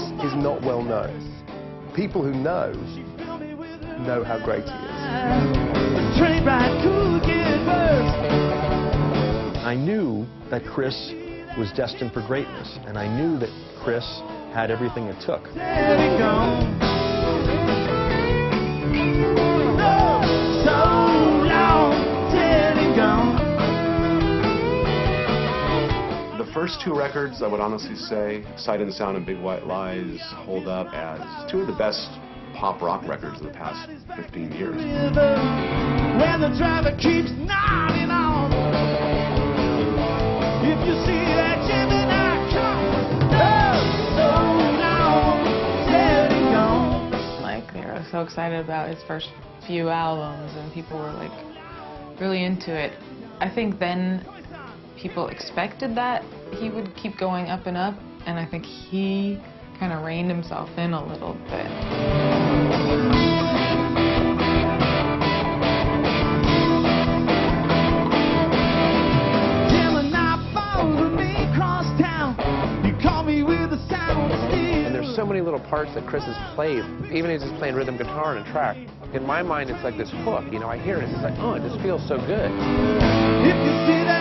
Chris is not well known. People who know how great he is. I knew that Chris was destined for greatness, and I knew that Chris had everything it took. The first two records, I would honestly say, Sight and Sound and Big White Lies, hold up as two of the best pop rock records of the past 15 years. When the traffic keeps nodding on, if you see that Gemini come, so long, steady gone. Like, they were so excited about his first few albums, and people were like really into it. I think then people expected that he would keep going up and up, and I think he kind of reined himself in a little bit. And there's so many little parts that Chris has played, even if he's just playing rhythm guitar on a track. In my mind, it's like this hook, you know, I hear it, it's like, oh, it just feels so good. If you see that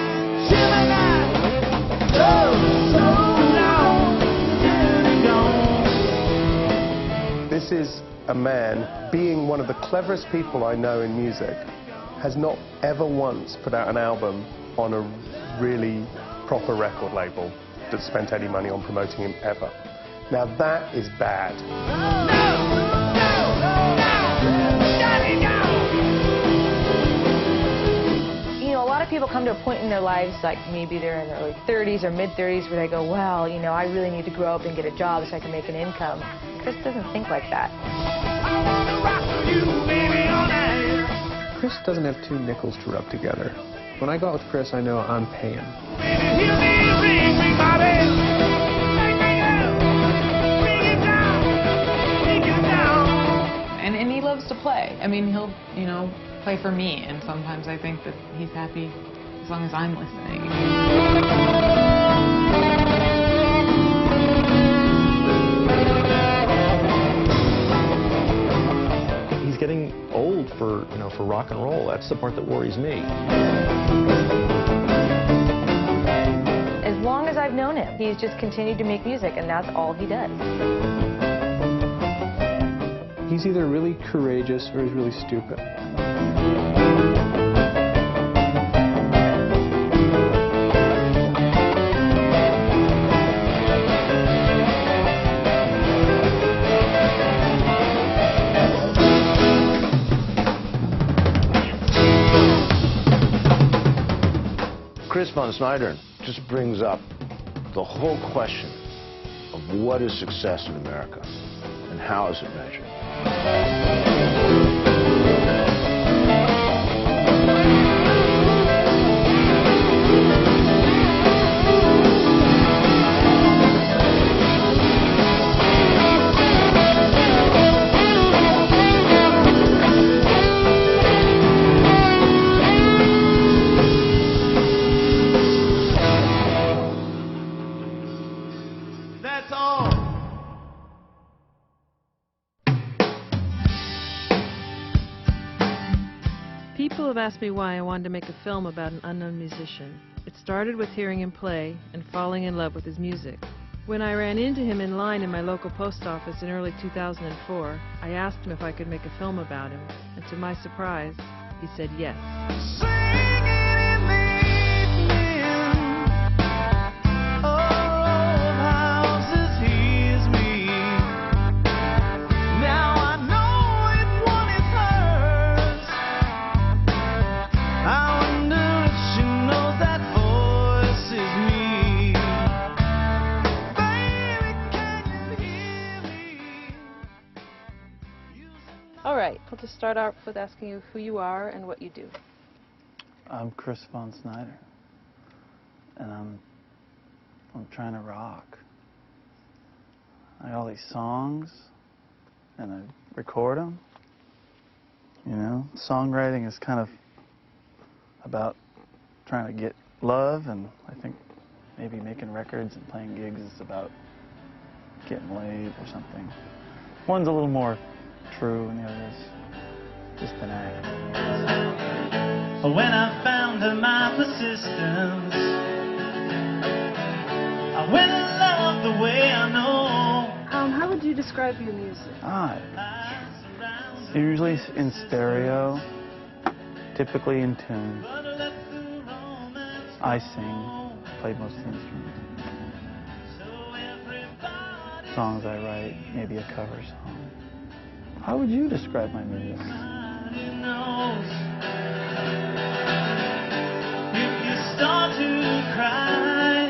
Gemini, this is a man, being one of the cleverest people I know in music, has not ever once put out an album on a really proper record label that spent any money on promoting him ever. Now that is bad. You know, a lot of people come to a point in their lives, like maybe they're in their early 30s or mid-30s, where they go, well, you know, I really need to grow up and get a job so I can make an income. Chris doesn't think like that. Chris doesn't have two nickels to rub together. When I go out with Chris, I know I'm paying. And he loves to play. I mean, he'll, you know, play for me, and sometimes I think that he's happy as long as I'm listening. He's getting old for, you know, for rock and roll. That's the part that worries me. As long as I've known him, he's just continued to make music, and that's all he does. He's either really courageous or he's really stupid. Chris Von Sneidern just brings up the whole question of what is success in America and how is it measured. That's all. People have asked me why I wanted to make a film about an unknown musician. It started with hearing him play and falling in love with his music. When I ran into him in line in my local post office in early 2004, I asked him if I could make a film about him, and to my surprise, he said yes. All right, I'll just start out with asking you who you are and what you do. I'm Chris Von Sneidern, and I'm trying to rock. I got all these songs, and I record them. You know, songwriting is kind of about trying to get love, and I think maybe making records and playing gigs is about getting laid or something. One's a little more true and the other is just an act. When I found her, my persistence, I went in love the way I know. How would you describe your music? Usually in stereo, typically in tune. I sing, play most of the instruments. Songs I write, maybe a cover song. How would you describe my music? If you start to cry,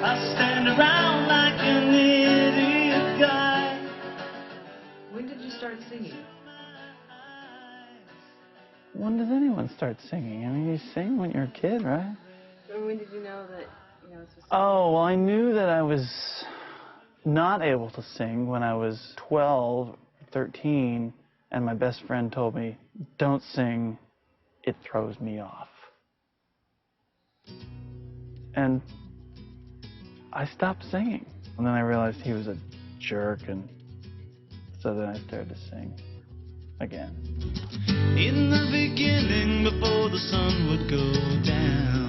I stand around like an idiot guy. When did you start singing? When does anyone start singing? I mean, you sing when you're a kid, right? Or when did you know that, Oh, well, I knew that I was not able to sing when I was 12, 13, and my best friend told me, don't sing, it throws me off. And I stopped singing. And then I realized he was a jerk, and so then I started to sing again. In the beginning, before the sun would go down,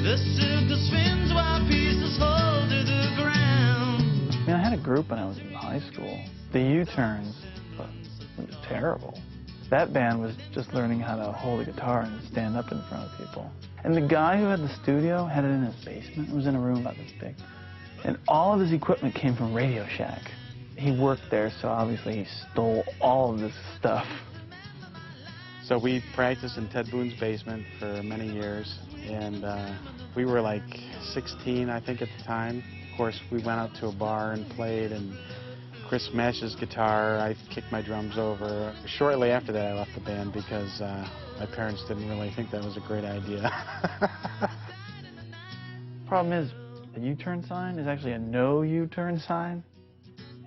the circle spins while pieces fall to the ground. I mean, I had a group when I was in high school. The U-turns, it was terrible. That band was just learning how to hold a guitar and stand up in front of people. And the guy who had the studio had it in his basement. It was in a room about this big. And all of his equipment came from Radio Shack. He worked there, so obviously he stole all of this stuff. So we practiced in Ted Boone's basement for many years, and we were like 16, I think, at the time. Of course, we went out to a bar and played, and Chris smashed his guitar, I kicked my drums over. Shortly after that, I left the band because my parents didn't really think that was a great idea. Problem is, the U-turn sign is actually a no U-turn sign.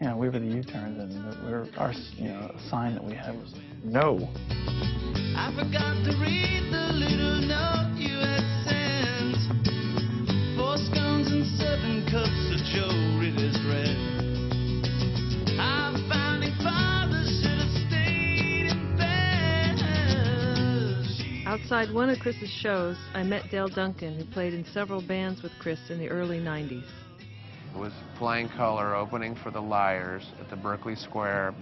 You know, we were the U-turns, and our sign that we had was no. I forgot to read the little note you had sent. 4 scones and 7 cups of Joe Ritter's red. Our founding fathers should have stayed in bed. Outside one of Chris's shows, I met Dale Duncan, who played in several bands with Chris in the early 90s. I was playing color opening for the Liars at the Berkeley Square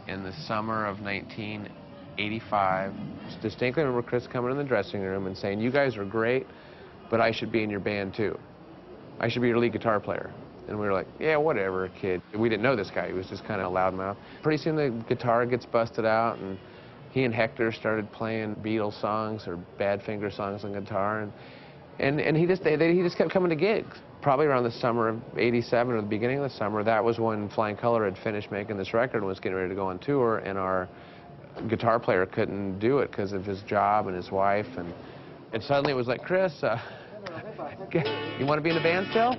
in the summer of 1985. I distinctly remember Chris coming in the dressing room and saying, "You guys are great, but I should be in your band too. I should be your lead guitar player." And we were like, "Yeah, whatever, kid." We didn't know this guy. He was just kind of a loudmouth. Pretty soon the guitar gets busted out, and he and Hector started playing Beatles songs or Badfinger songs on guitar, and he just kept coming to gigs. Probably around the summer of '87 or the beginning of the summer, that was when Flying Color had finished making this record and was getting ready to go on tour, and our guitar player couldn't do it because of his job and his wife, and suddenly it was like, "Chris, you want to be in a band still?"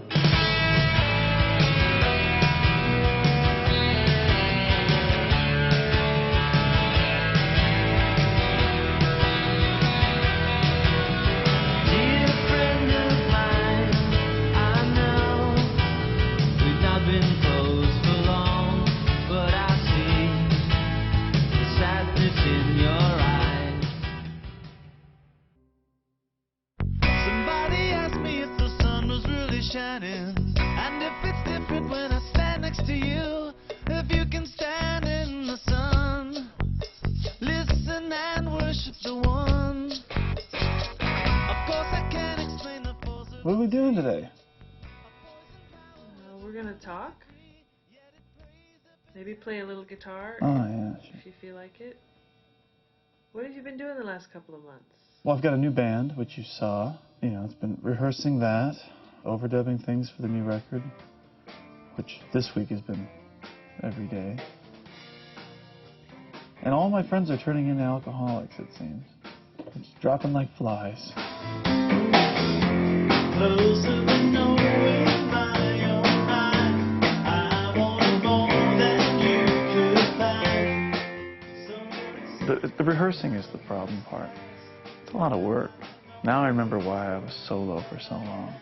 And if it's different when I stand next to you, if you can stand in the sun, listen and worship the one. Of course I can't explain the force of... What are we doing today? We're going to talk. Maybe play a little guitar. Oh, yeah, sure. If you feel like it. What have you been doing the last couple of months? Well, I've got a new band, which you saw. You know, it's been rehearsing that, overdubbing things for the new record, which this week has been every day. And all my friends are turning into alcoholics, it seems. It's dropping like flies. Closer than knowing by your mind, I want more than you could find. The rehearsing is the problem part. It's a lot of work. Now I remember why I was solo for so long.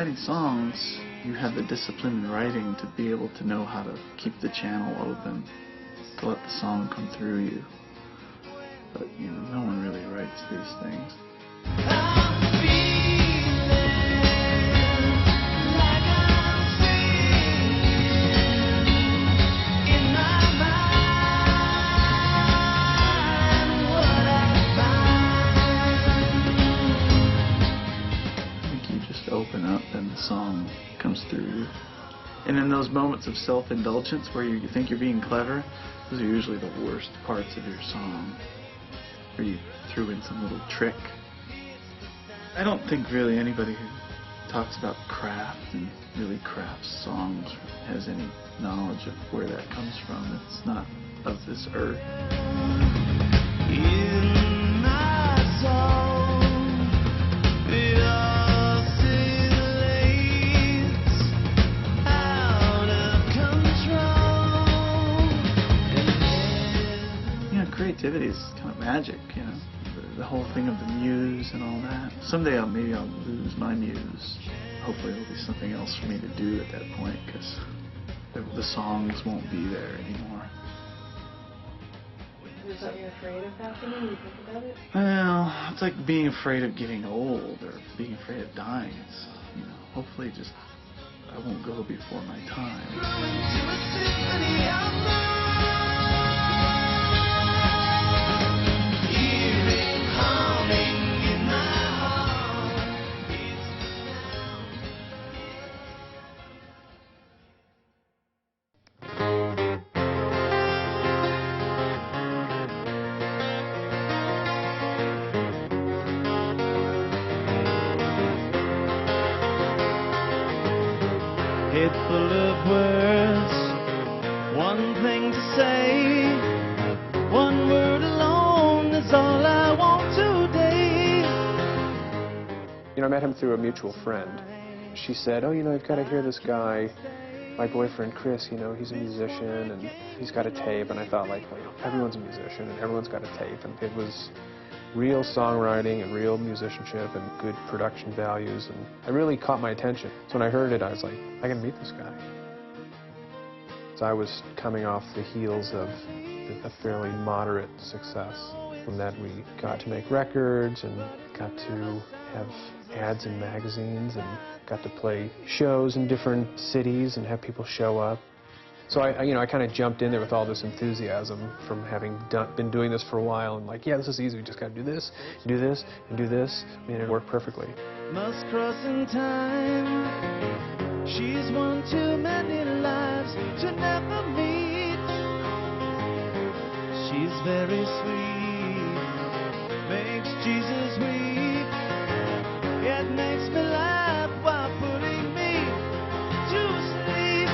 writing songs, you have the discipline in writing to be able to know how to keep the channel open, to let the song come through you. But, you know, no one really writes these things. Open up and the song comes through you. And in those moments of self-indulgence where you think you're being clever, those are usually the worst parts of your song, where you threw in some little trick. I don't think really anybody who talks about craft and really crafts songs has any knowledge of where that comes from. It's not of this earth. In my soul, creativity is kind of magic, you know, the whole thing of the muse and all that. Someday maybe I'll lose my muse. Hopefully there'll be something else for me to do at that point, because the songs won't be there anymore. Is that something you're afraid of happening when you think about it? Well, it's like being afraid of getting old or being afraid of dying. It's, you know, hopefully just I won't go before my time. Head full of words, one thing to say, one word alone is all I want today. You know, I met him through a mutual friend. She said, oh, you know, you've got to hear this guy, my boyfriend Chris, you know, he's a musician and he's got a tape. And I thought, like, well, everyone's a musician and everyone's got a tape. And it was real songwriting and real musicianship and good production values, and it really caught my attention. So when I heard it, I was like, I can meet this guy. So I was coming off the heels of a fairly moderate success. From that, we got to make records and got to have ads in magazines and got to play shows in different cities and have people show up. So I kind of jumped in there with all this enthusiasm from having been doing this for a while and like, yeah, this is easy. We just got to do this, and do this, and do this. I mean, it worked perfectly. Must cross in time. She's one too many lives to never meet. She's very sweet, makes Jesus weep. It makes me laugh while putting me to sleep.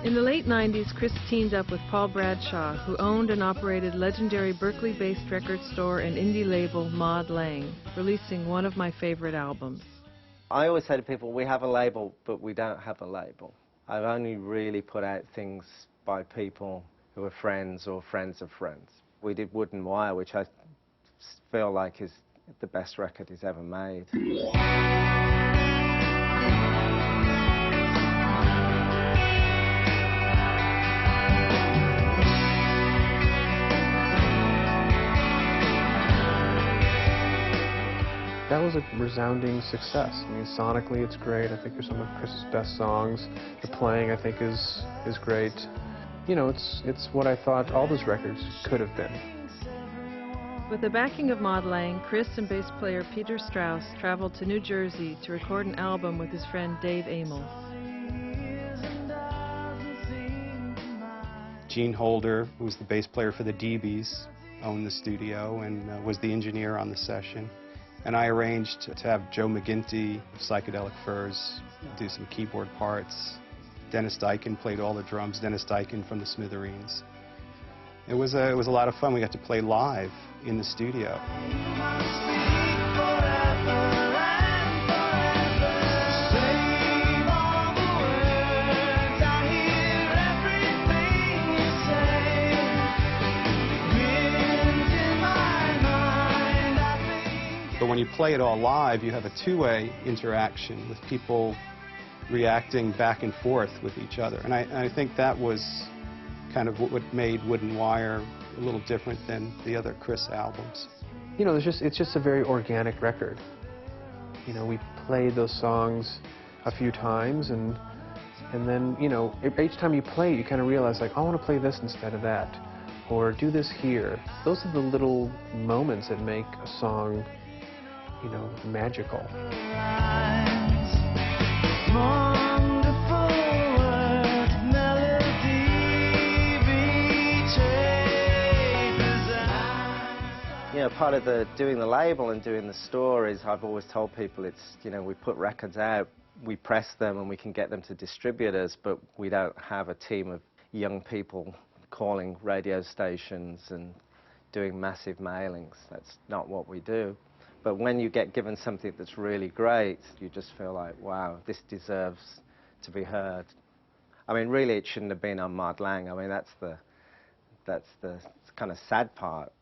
In the late 90s, Chris teamed up with Paul Bradshaw, who owned and operated legendary Berkeley-based record store and indie label Maud Lang, releasing one of my favorite albums. I always say to people, we have a label, but we don't have a label. I've only really put out things by people who are friends or friends of friends. We did Wood and Wire, which I feel like is the best record he's ever made. That was a resounding success. I mean, sonically it's great. I think they're some of Chris's best songs. The playing, I think, is great. You know, it's what I thought all those records could have been. With the backing of Maud Lang, Chris and bass player Peter Strauss traveled to New Jersey to record an album with his friend Dave Amos. Gene Holder, who was the bass player for the DBs, owned the studio and was the engineer on the session. And I arranged to have Joe McGinty, Psychedelic Furs, do some keyboard parts. Dennis Dykin played all the drums, Dennis Dykin from the Smithereens. It was a lot of fun. We got to play live in the studio. But when you play it all live, you have a two-way interaction with people reacting back and forth with each other. And I think that was kind of what made Wood and Wire a little different than the other Chris albums. You know, it's just a very organic record. You know, we played those songs a few times, and then, you know, each time you play it, you kind of realize, like, I want to play this instead of that, or do this here. Those are the little moments that make a song, you know, magical. You know, part of doing the label and doing the store is, I've always told people, it's, you know, we put records out, we press them and we can get them to distributors, but we don't have a team of young people calling radio stations and doing massive mailings. That's not what we do. But when you get given something that's really great, you just feel like, wow, this deserves to be heard. I mean, really, it shouldn't have been on Mud Lang. I mean, that's the kind of sad part.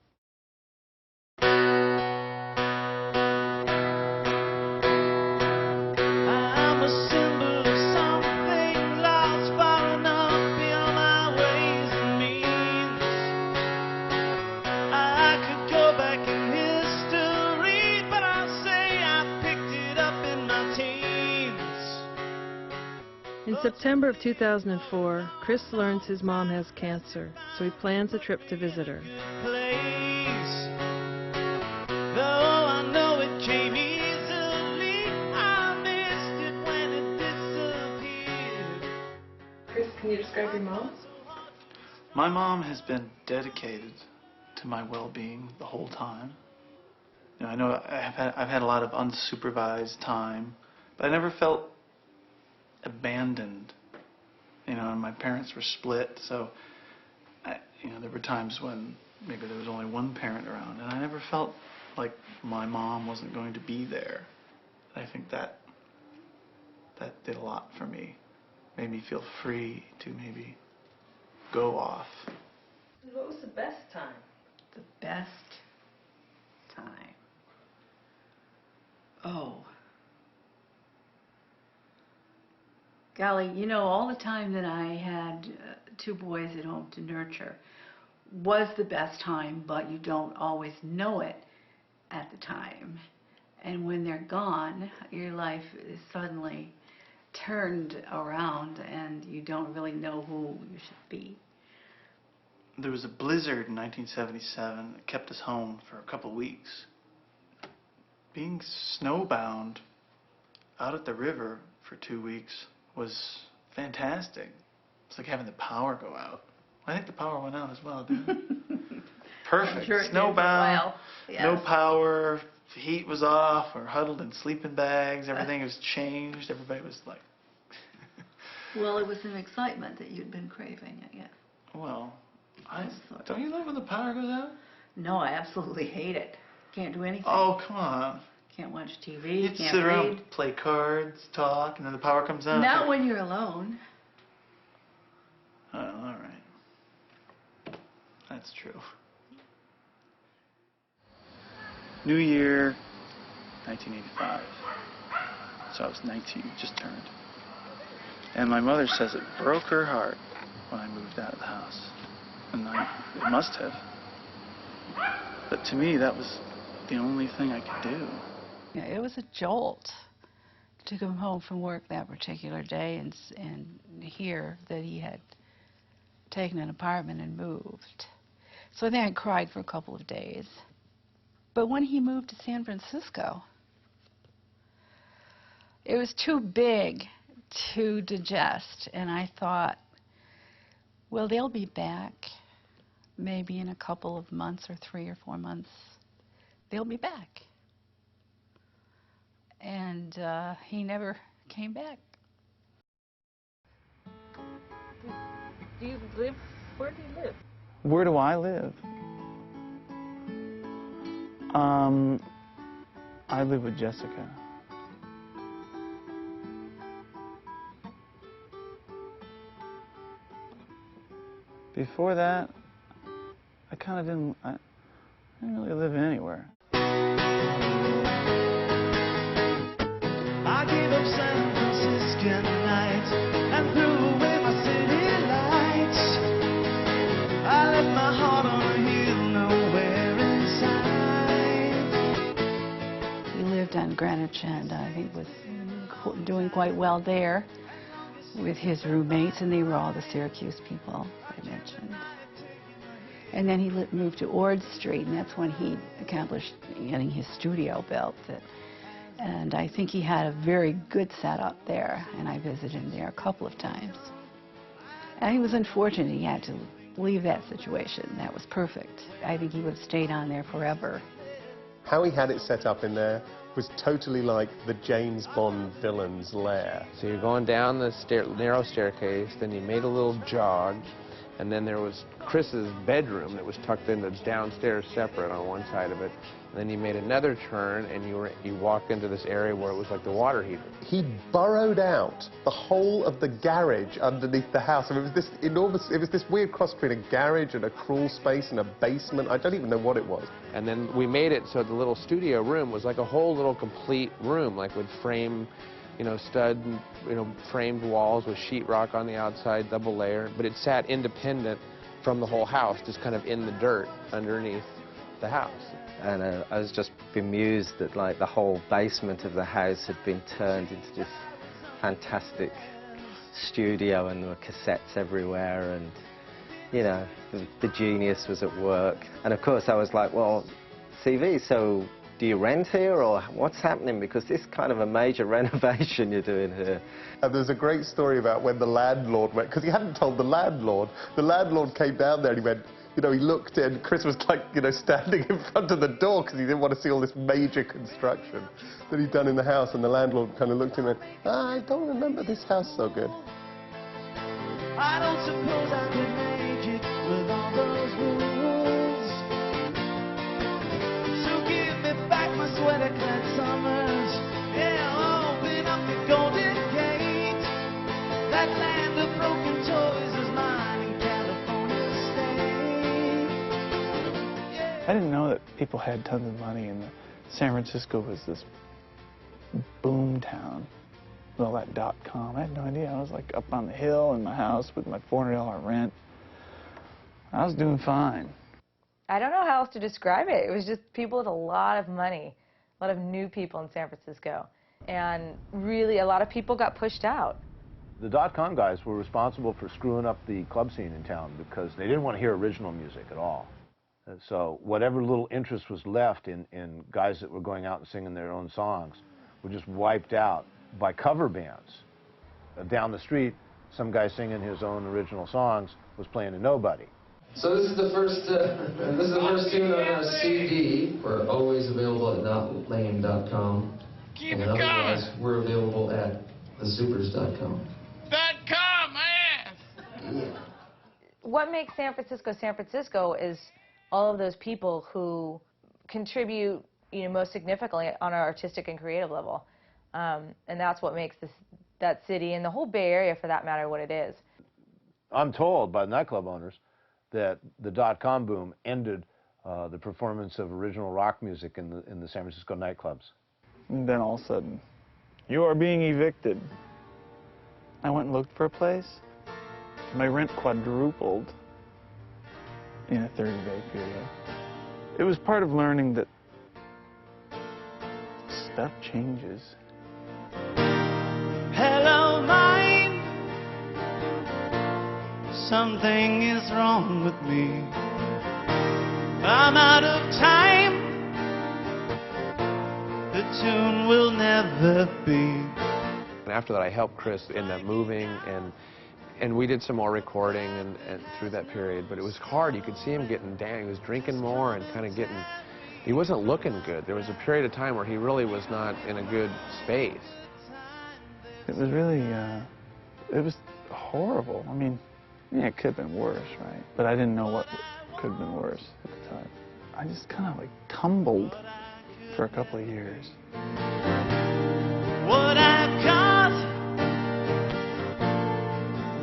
In September of 2004, Chris learns his mom has cancer, so he plans a trip to visit her. Chris, can you describe your mom? My mom has been dedicated to my well-being the whole time. You know, I know I've had a lot of unsupervised time, but I never felt abandoned. You know, and my parents were split, so you know, there were times when maybe there was only one parent around, and I never felt like my mom wasn't going to be there. I think that did a lot for me. Made me feel free to maybe go off. What was the best time? The best time. Oh. Golly, you know, all the time that I had two boys at home to nurture was the best time, but you don't always know it at the time. And when they're gone, your life is suddenly turned around and you don't really know who you should be. There was a blizzard in 1977 that kept us home for a couple weeks. Being snowbound out at the river for 2 weeks was fantastic. It's like having the power go out. I think the power went out as well, didn't it? Perfect. Sure, snowbound, yes. No power, the heat was off, we're huddled in sleeping bags, everything was changed, everybody was like... Well, it was an excitement that you'd been craving, I guess. Well, don't you like when the power goes out? No, I absolutely hate it. Can't do anything. Oh, come on. Can't watch TV, You'd can't sit read. around, play cards, talk, and then the power comes on. Not when you're alone. Oh, all right. That's true. New Year, 1985. So I was 19, just turned. And my mother says it broke her heart when I moved out of the house. And it must have. But to me, that was the only thing I could do. Yeah, it was a jolt to come home from work that particular day and hear that he had taken an apartment and moved. So I think I cried for a couple of days. But when he moved to San Francisco, it was too big to digest, and I thought, Well, they'll be back maybe in a couple of months or 3 or 4 months. They'll be back. And he never came back. Do you live? Where do you live? Where do I live? I live with Jessica. Before that, I kind of didn't really live anywhere. I gave up San Francisco nights and threw away my city lights. I left my heart on a hill, nowhere inside. He lived on Greenwich and I think was doing quite well there with his roommates, and they were all the Syracuse people I mentioned. And then he moved to Ord Street, and that's when he accomplished getting his studio built. And I think he had a very good setup there, and I visited him there a couple of times. And he was unfortunate he had to leave that situation. That was perfect. I think he would have stayed on there forever. How he had it set up in there was totally like the James Bond villain's lair. So you're going down the narrow staircase, then you made a little jog, and then there was Chris's bedroom that was tucked into downstairs separate on one side of it. And then you made another turn, and you walked into this area where it was like the water heater. He burrowed out the whole of the garage underneath the house. And it was this enormous, it was this weird cross between a garage and a crawl space and a basement. I don't even know what it was. And then we made it so the little studio room was like a whole little complete room, like with frame, stud, framed walls with sheetrock on the outside, double layer. But it sat independent from the whole house, just kind of in the dirt underneath the house. And I was just bemused that like the whole basement of the house had been turned into this fantastic studio, and there were cassettes everywhere, and the genius was at work. And of course I was like, well, CV, so do you rent here or what's happening? Because this is kind of a major renovation you're doing here. There's a great story about when the landlord went, because he hadn't told the landlord. The landlord came down there and he went, he looked and Chris was like, standing in front of the door because he didn't want to see all this major construction that he'd done in the house. And the landlord kind of looked at him and went, I don't remember this house so good. I don't suppose I could make it with all those rules. So give me back my sweater-clad summers. Yeah, open up the Golden Gate. That land of broken toys is mine in California State. I didn't know that people had tons of money, and San Francisco was this boom town with all that .com. I had no idea. I was like up on the hill in my house with my $400 rent. I was doing fine. I don't know how else to describe it. It was just people with a lot of money, a lot of new people in San Francisco. And really, a lot of people got pushed out. The .com guys were responsible for screwing up the club scene in town because they didn't want to hear original music at all. So whatever little interest was left in guys that were going out and singing their own songs were just wiped out by cover bands. Down the street, some guy singing his own original songs was playing a nobody. So this is the first tune on our CD. We're always available at notlame.com. And otherwise, we're available at thesupers.com. Yeah. What makes San Francisco is all of those people who contribute, most significantly on our artistic and creative level. And that's what makes that city and the whole Bay Area, for that matter, what it is. I'm told by the nightclub owners that the .com boom ended the performance of original rock music in the San Francisco nightclubs. And then all of a sudden, you are being evicted. I went and looked for a place. My rent quadrupled in a 30-day period. It was part of learning that stuff changes. Hello, mind. Something is wrong with me. I'm out of time. The tune will never be. And after that, I helped Chris in that moving, and And we did some more recording and through that period, but it was hard. You could see him getting down. He was drinking more and kind of getting, he wasn't looking good. There was a period of time where he really was not in a good space. It was really, it was horrible. I mean, yeah, it could have been worse, right? But I didn't know what could have been worse at the time. I just kind of like tumbled for a couple of years. What I've got,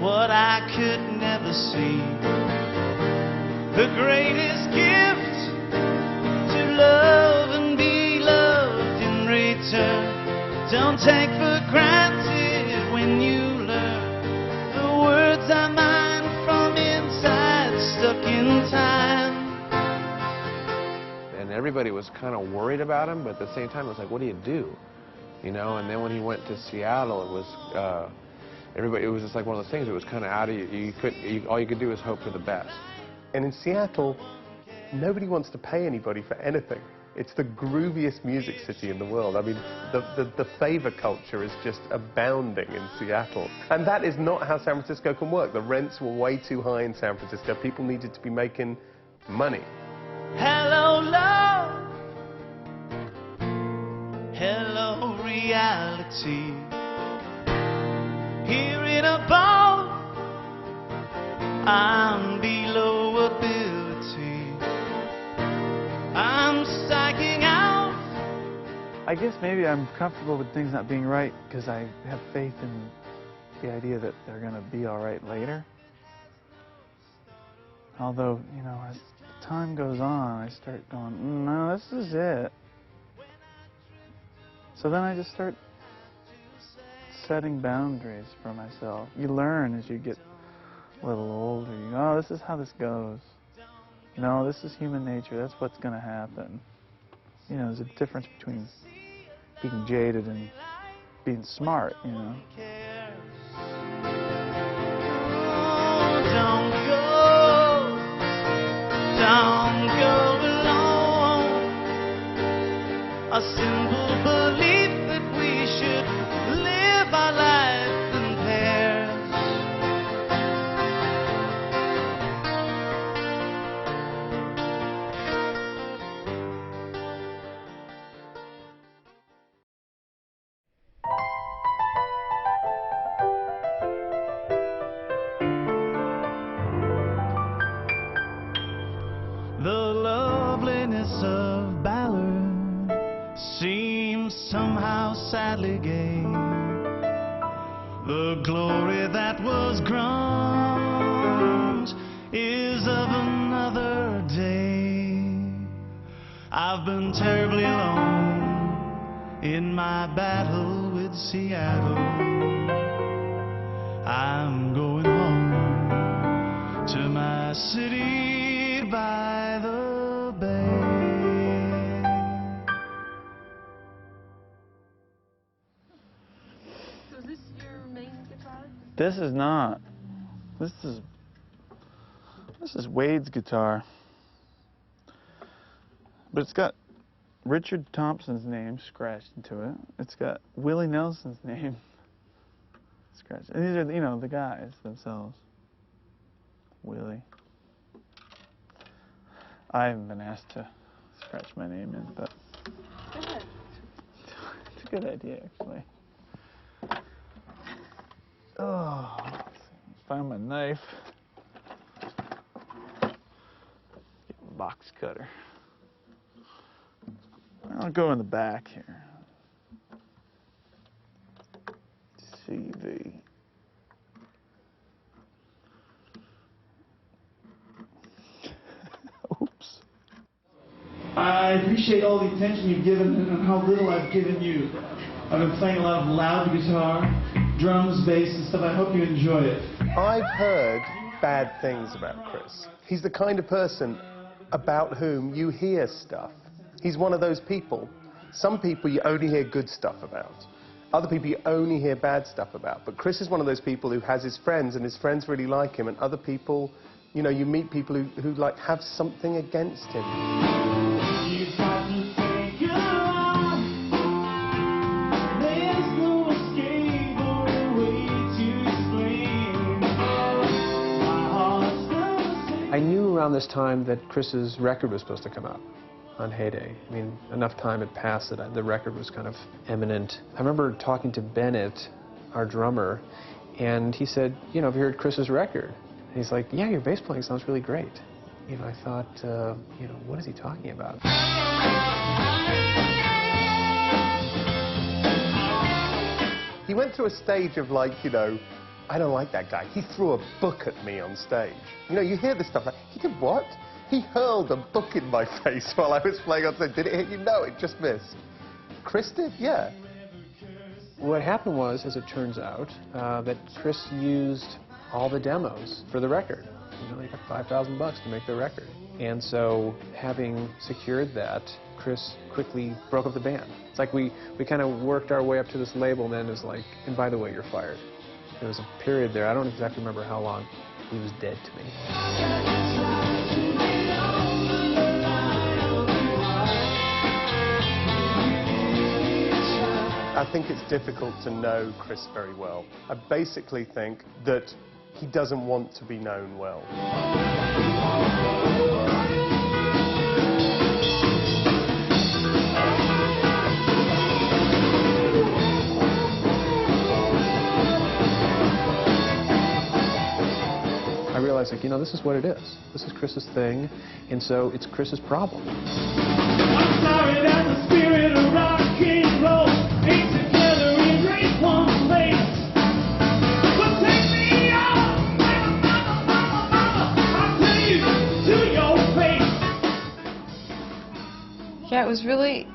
what I could never see, the greatest gift to love and be loved in return. Don't take for granted when you learn the words are mine from inside, stuck in time. And everybody was kind of worried about him, but at the same time it was like, what do you do? You know, and then when he went to Seattle, it was everybody. It was just like one of those things. It was kind of out of you. All you could do is hope for the best. And in Seattle, nobody wants to pay anybody for anything. It's the grooviest music city in the world. I mean, the favor culture is just abounding in Seattle. And that is not how San Francisco can work. The rents were way too high in San Francisco. People needed to be making money. Hello, love. Hello, reality. Here in a boat, I'm below ability. I'm striking out. I guess maybe I'm comfortable with things not being right because I have faith in the idea that they're going to be all right later. Although, you know, as time goes on, I start going, no, this is it. So then I just start setting boundaries for myself. You learn as you get a little older. You go, oh, this is how this goes. No, this is human nature. That's what's going to happen. You know, there's a difference between being jaded and being smart, you know. Don't go alone. A simple belief that we should live our life in pairs. The loveliness of ballad seems somehow sadly gay. The glory that was grunge is of another day. I've been terribly alone in my battle with Seattle. I'm going home to my city by the bay. So is this your main guitar? This is not. This is Wade's guitar. But it's got Richard Thompson's name scratched into it. It's got Willie Nelson's name scratched. And these are, you know, the guys themselves. Willie. I haven't been asked to scratch my name in, but it's a good idea, actually. Oh, found my knife. Get my box cutter. I'll go in the back here. CV. Oops. I appreciate all the attention you've given and how little I've given you. I've been playing a lot of loud guitar, drums, bass, and stuff. I hope you enjoy it. I've heard bad things about Chris. He's the kind of person about whom you hear stuff. He's one of those people. Some people you only hear good stuff about. Other people you only hear bad stuff about. But Chris is one of those people who has his friends, and his friends really like him, and other people, you know, you meet people who like have something against him. You've got to take your own. There's no escape or a way to explain. around this time that Chris's record was supposed to come out on Heyday. I mean, enough time had passed that the record was kind of imminent. I remember talking to Bennett, our drummer, and he said, you know, have you heard Chris's record? And he's like, yeah, your bass playing sounds really great. You know, I thought, you know, what is he talking about? He went through a stage of like, you know, I don't like that guy. He threw a book at me on stage. You know, you hear this stuff like, he did what? He hurled a book in my face while I was playing on stage. Did it hit you? No, it just missed. Chris did? Yeah. What happened was, as it turns out, that Chris used all the demos for the record. You know, he got $5,000 to make the record. And so, having secured that, Chris quickly broke up the band. It's like we kind of worked our way up to this label, and then it was like, and by the way, you're fired. There was a period there, I don't exactly remember how long, he was dead to me. I think it's difficult to know Chris very well. I basically think that he doesn't want to be known well. I realized, like, you know, this is what it is. This is Chris's thing, and so it's Chris's problem. I'm sorry that the spirit of rock and roll ain't together in great one place. But take me out, mama, I'll tell you to your face. Yeah, it was really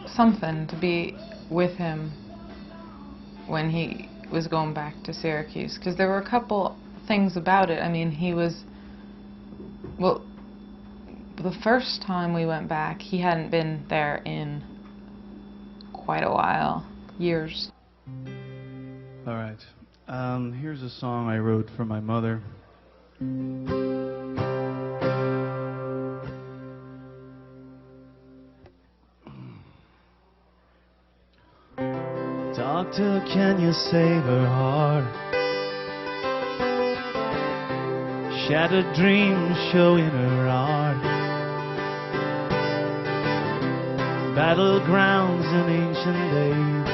something to be with him when he was going back to Syracuse, because there were a couple things about it. I mean, he was, well, the first time we went back, he hadn't been there in quite a while, years. All right, here's a song I wrote for my mother. Doctor, can you save her heart? Shattered dreams showing her art. Battlegrounds in ancient age.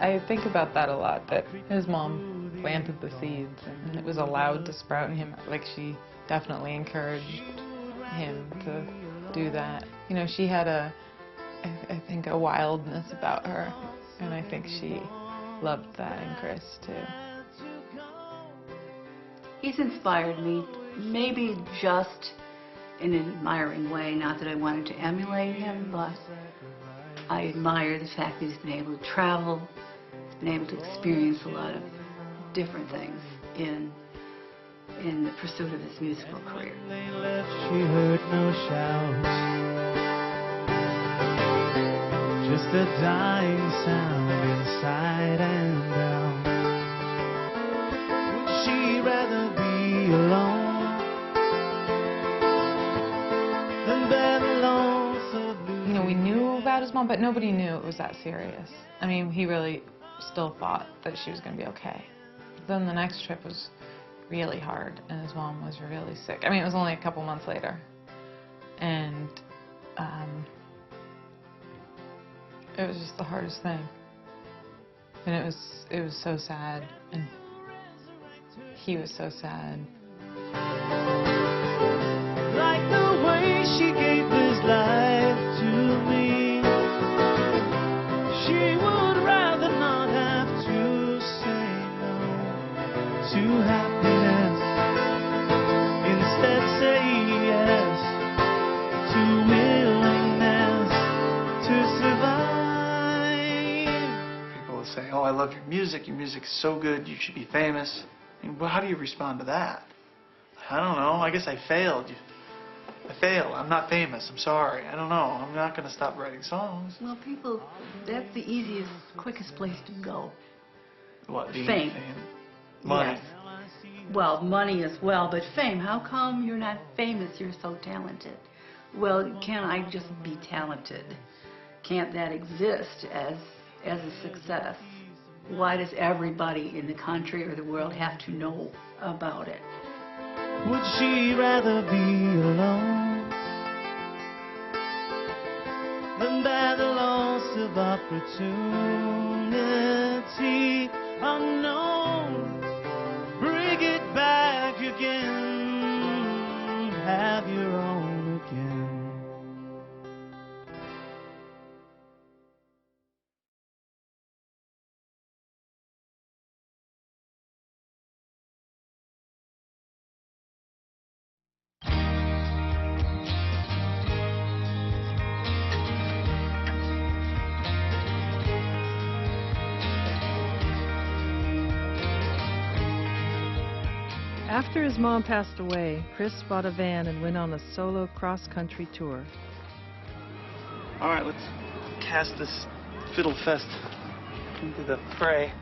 I think about that a lot, that his mom planted the seeds and it was allowed to sprout in him. Like, she definitely encouraged him to do that. You know, she had I think a wildness about her, and I think she loved that in Chris too. He's inspired me, maybe just in an admiring way, not that I wanted to emulate him, but I admire the fact that he's been able to travel, he's been able to experience a lot of different things in the pursuit of his musical career. She heard no shouts, just a dying sound inside and out. Would she rather be alone than bed alone so blue? You know, we knew about his mom, but nobody knew it was that serious. I mean, he really still thought that she was going to be okay. But then the next trip was really hard, and his mom was really sick. I mean, it was only a couple months later, and it was just the hardest thing. And it was so sad, and he was so sad. Like the way she gave this life to me, she would rather not have to say no to happiness, instead say yes to willingness to survive. People will say, oh, I love your music is so good, you should be famous. I mean, well, how do you respond to that? I don't know, I guess I failed. I failed, I'm not famous, I'm sorry, I don't know, I'm not going to stop writing songs. Well, people, that's the easiest, quickest place to go. What, fame. Money. Yes. Well, money as well, but fame. How come you're not famous, you're so talented? Well, can't I just be talented? Can't that exist as a success? Why does everybody in the country or the world have to know about it? Would she rather be alone than bear the loss of opportunity unknown? Bring it back again, have your own again. After his mom passed away, Chris bought a van and went on a solo cross-country tour. All right, let's cast this fiddle fest into the fray.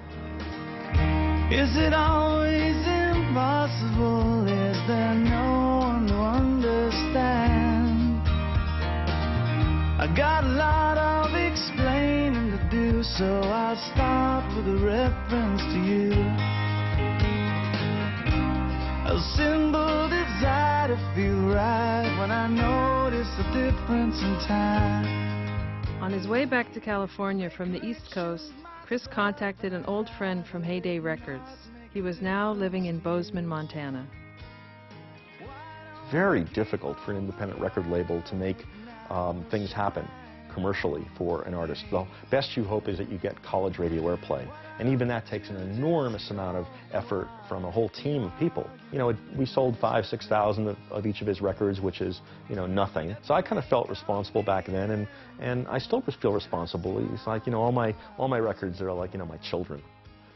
Is it always impossible? Is there no one to understand? I got a lot of explaining to do, so I'll start with a reference to you. A simple desire to feel right when I notice the difference in time. On his way back to California from the East Coast, Chris contacted an old friend from Heyday Records. He was now living in Bozeman, Montana. Very difficult for an independent record label to make things happen commercially for an artist. The best you hope is that you get college radio airplay, and even that takes an enormous amount of effort from a whole team of people. You know, we sold 5,000 to 6,000 of each of his records, which is, you know, nothing. So I kind of felt responsible back then, and I still feel responsible. It's like, you know, all my records are like, you know, my children.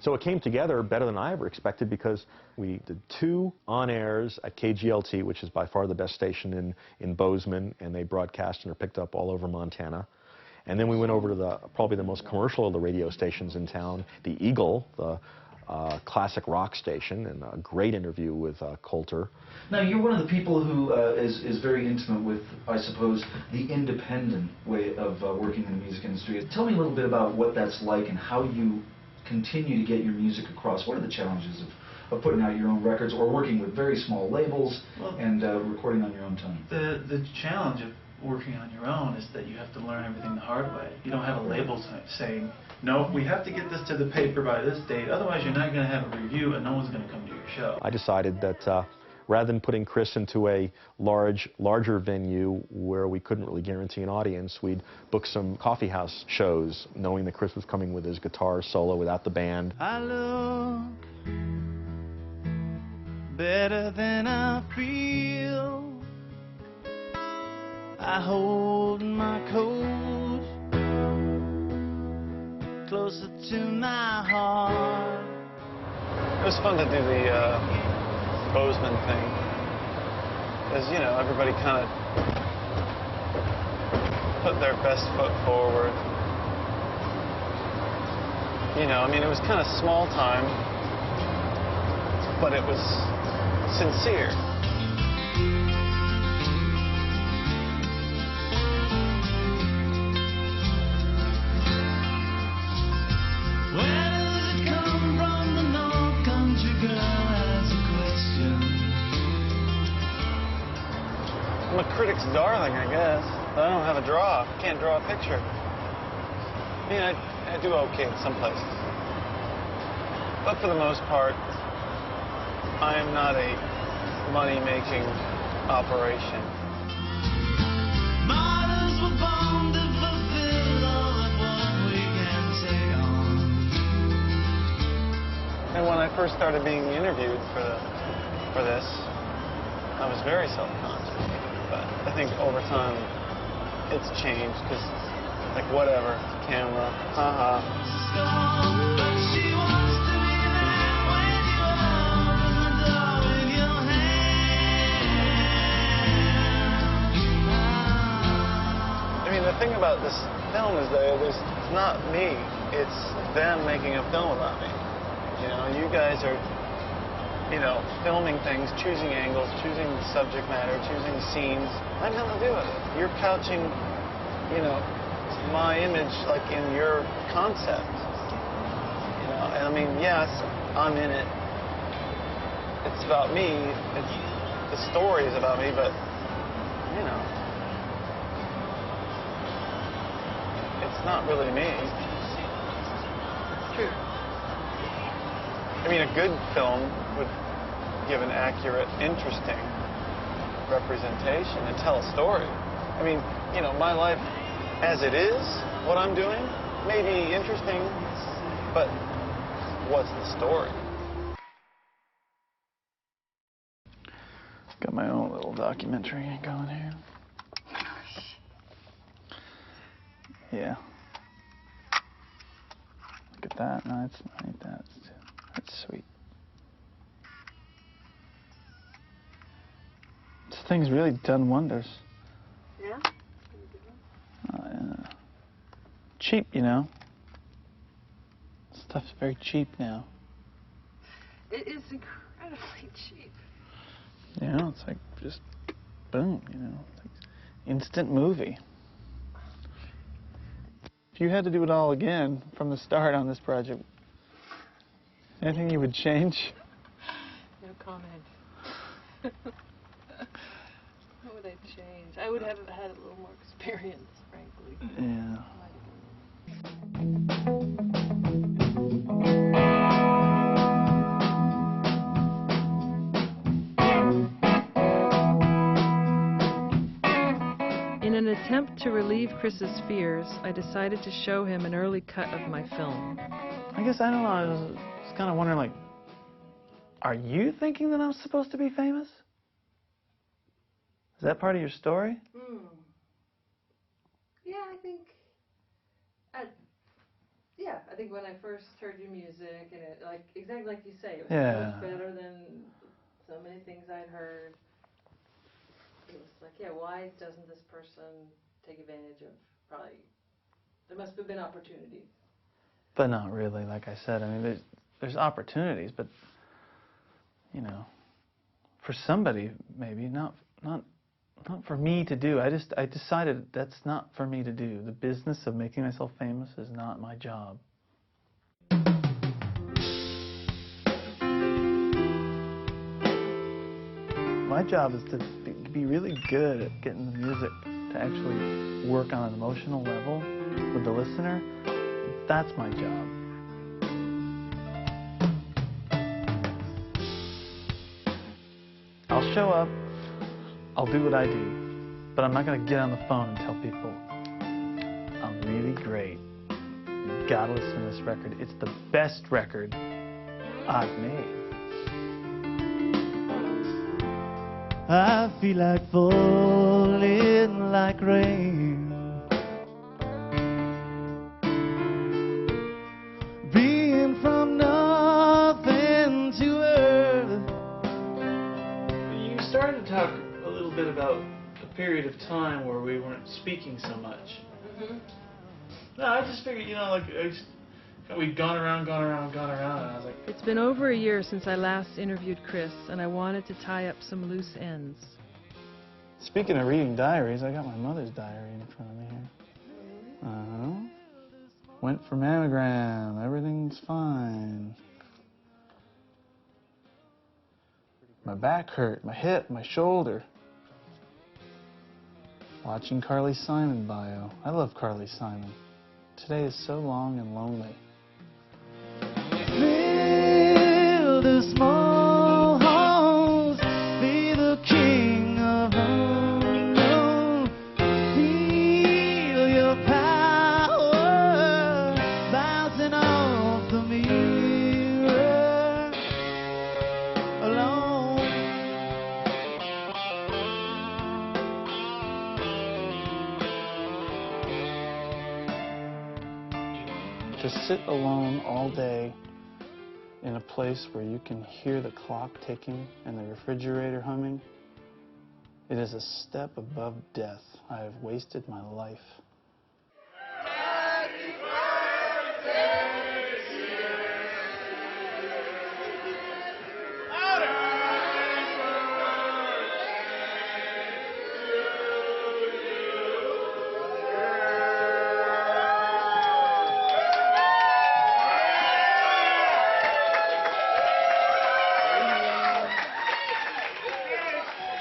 So it came together better than I ever expected, because we did 2 on-airs at KGLT, which is by far the best station in Bozeman, and they broadcast and are picked up all over Montana. And then we went over to probably the most commercial of the radio stations in town, the Eagle, the classic rock station, and a great interview with Coulter. Now, you're one of the people who is very intimate with, I suppose, the independent way of working in the music industry. Tell me a little bit about what that's like and how you continue to get your music across. What are the challenges of putting out your own records or working with very small labels and recording on your own time? The challenge of working on your own is that you have to learn everything the hard way. You don't have a label saying, no, we have to get this to the paper by this date, otherwise you're not going to have a review and no one's going to come to your show. I decided that rather than putting Chris into a larger venue where we couldn't really guarantee an audience, we'd book some coffeehouse shows, knowing that Chris was coming with his guitar solo without the band. I look better than I feel. I hold my coat closer to my heart. It was fun to do the Bozeman thing, because, you know, everybody kind of put their best foot forward. You know, I mean, it was kind of small time, but it was sincere. I'm a critic's darling, I guess, but I don't have a draw. I can't draw a picture. I mean, I do okay in some places. But for the most part, I am not a money-making operation. Martyrs were born to fulfill all of what we can take on. And when I first started being interviewed for this, I was very self-conscious. But I think over time, it's changed, because, like, whatever, camera, haha. But she wants to be there when you open the door with your hand. I mean, the thing about this film is that it's not me, it's them making a film about me. You know, you guys are, you know, filming things, choosing angles, choosing subject matter, choosing scenes. I have nothing to do with it. You're couching, you know, my image, like, in your concept. You know, and I mean, yes, I'm in it. It's about me. the stories about me, but, you know, it's not really me. True. I mean, a good film would give an accurate, interesting representation and tell a story. I mean, you know, my life as it is, what I'm doing, may be interesting, but what's the story? Got my own little documentary going here. Yeah. Look at that. No, it's not ain't that. That's sweet. This thing's really done wonders. Yeah? Cheap, you know. Stuff's very cheap now. It is incredibly cheap. You know, it's like just boom, you know. Like instant movie. If you had to do it all again from the start on this project, anything you would change? No comment. What would I change? I would have had a little more experience, frankly. Yeah. In an attempt to relieve Chris's fears, I decided to show him an early cut of my film. I guess, I don't know, I was kind of wondering, like, are you thinking that I'm supposed to be famous? Is that part of your story? Yeah, I think when I first heard your music, and it, like, exactly like you say, it was much better than so many things I'd heard. It was like, yeah, why doesn't this person take advantage of, probably, there must have been opportunities. But not really, like I said. I mean, there's opportunities, but, you know, for somebody, maybe, not for me to do. I decided that's not for me to do. The business of making myself famous is not my job. My job is to be really good at getting the music to actually work on an emotional level with the listener. That's my job. I'll show up, I'll do what I do, but I'm not going to get on the phone and tell people, I'm really great. You gotta listen to this record. It's the best record I've made. I feel like falling like rain, being from nothing to earth. You started to talk a little bit about a period of time where we weren't speaking so much. No, I just figured, you know, like, we'd gone around, and I was like... It's been over a year since I last interviewed Chris, and I wanted to tie up some loose ends. Speaking of reading diaries, I got my mother's diary in front of me here. Went for mammogram, everything's fine. My back hurt, my hip, my shoulder. Watching Carly Simon bio. I love Carly Simon. Today is so long and lonely. Fill the small halls, be the king of unknown. Feel your power bouncing off the mirror alone. Just sit alone all day in a place where you can hear the clock ticking and the refrigerator humming. It is a step above death. I have wasted my life.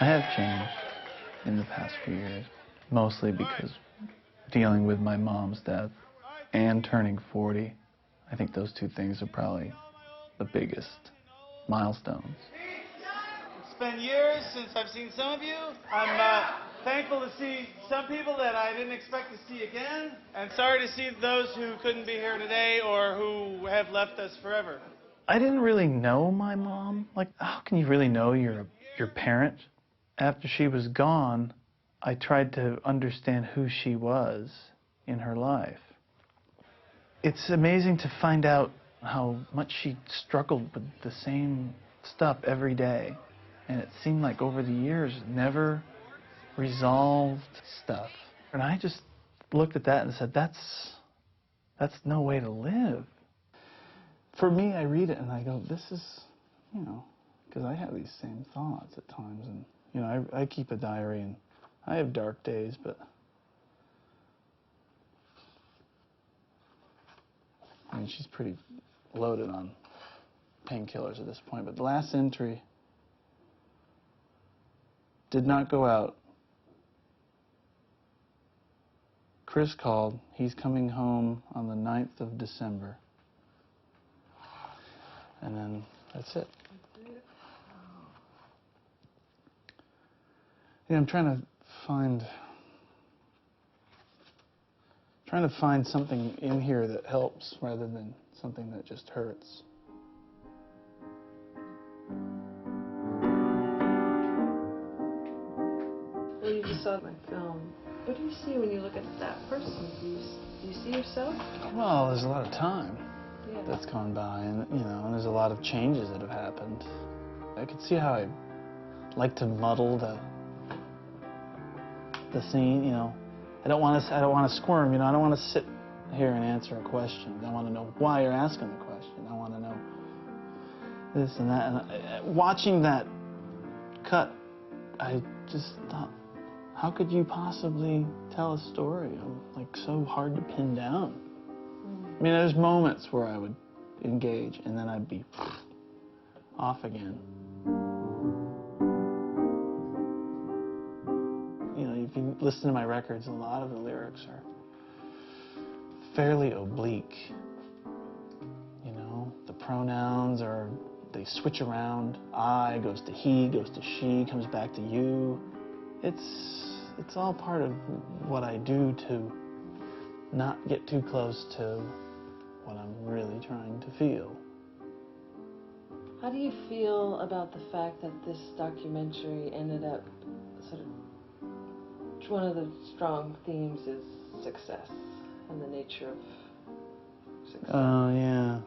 I have changed in the past few years, mostly because dealing with my mom's death and turning 40, I think those two things are probably the biggest milestones. It's been years since I've seen some of you. I'm thankful to see some people that I didn't expect to see again, and sorry to see those who couldn't be here today or who have left us forever. I didn't really know my mom. Like, how can you really know your parent? After she was gone, I tried to understand who she was in her life. It's amazing to find out how much she struggled with the same stuff every day. And it seemed like over the years, never resolved stuff. And I just looked at that and said, that's no way to live. For me, I read it and I go, this is, you know, because I have these same thoughts at times. And, you know, I keep a diary and I have dark days, but I mean, she's pretty loaded on painkillers at this point. But the last entry did not go out. Chris called. He's coming home on the 9th of December. And then that's it. Yeah, I'm trying to find something in here that helps rather than something that just hurts. Well, you just saw my film. What do you see when you look at that person? Do you see yourself? Well, there's a lot of time that's gone by, and and there's a lot of changes that have happened. I could see how I like to muddle the scene. I don't want to squirm. I don't want to sit here and answer a question. I want to know why you're asking the question. I want to know this and that. And watching that cut, I just thought, how could you possibly tell a story? I'm like so hard to pin down. I mean, there's moments where I would engage and then I'd be off again. If you listen to my records, a lot of the lyrics are fairly oblique. The pronouns they switch around. I goes to he, goes to she, comes back to you. It's all part of what I do to not get too close to what I'm really trying to feel. How do you feel about the fact that this documentary ended up sort of, one of the strong themes is success and the nature of success? Oh, yeah.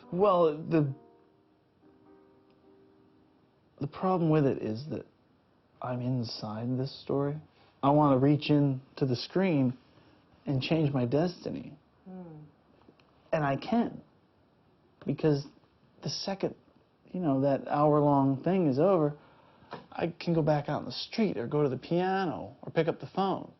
Well, the problem with it is that I'm inside this story. I want to reach into the screen and change my destiny. And I can. Because the second, that hour-long thing is over, I can go back out in the street or go to the piano or pick up the phone.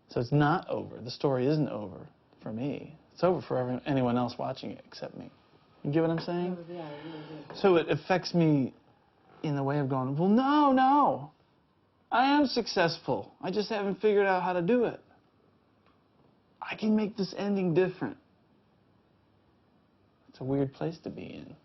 So it's not over. The story isn't over for me. It's over for anyone else watching it except me. You get what I'm saying? Yeah, I really do. So it affects me in the way of going, well, no. I am successful. I just haven't figured out how to do it. I can make this ending different. It's a weird place to be in.